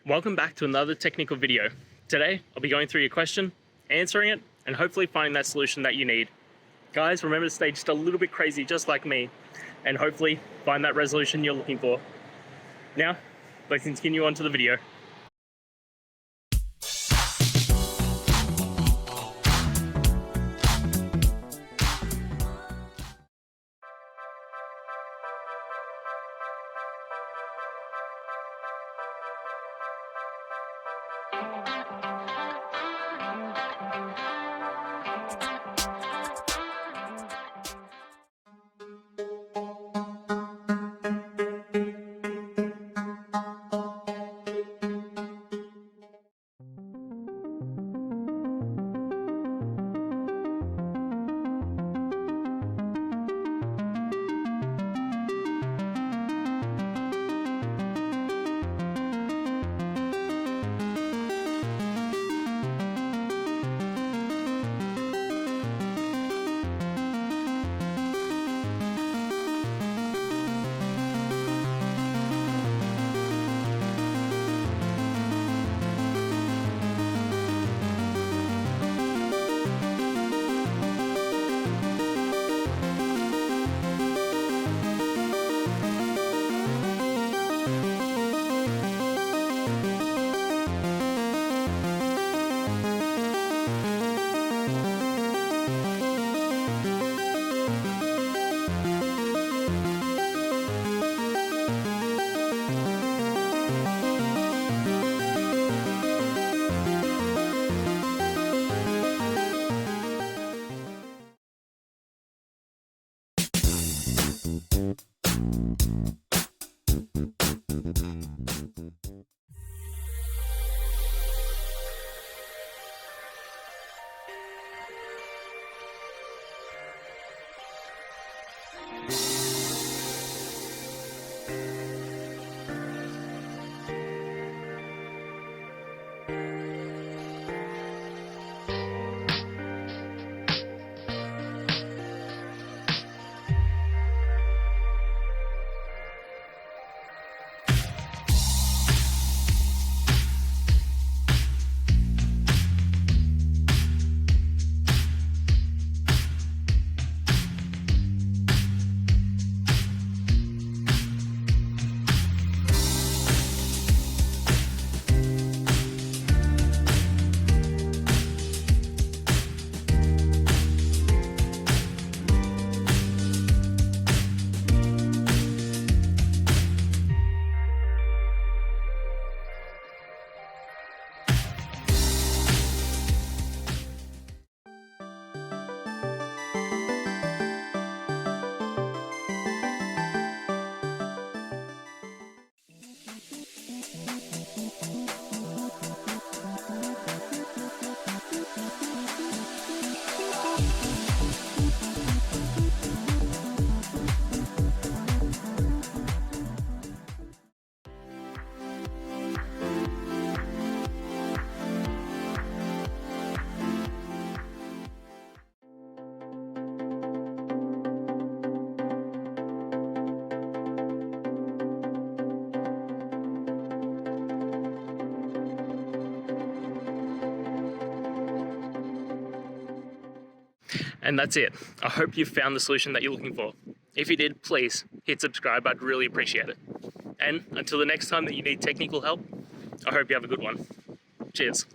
Welcome back to another technical video. Today, I'll be going through your question, answering it, and hopefully finding that solution that you need. Guys, remember to stay just a little bit crazy, just like me, and hopefully find that resolution you're looking for. Now, let's continue on to the video. And that's it. I hope you found the solution that you're looking for. If you did, please hit subscribe. I'd really appreciate it. And until the next time that you need technical help, I hope you have a good one. Cheers.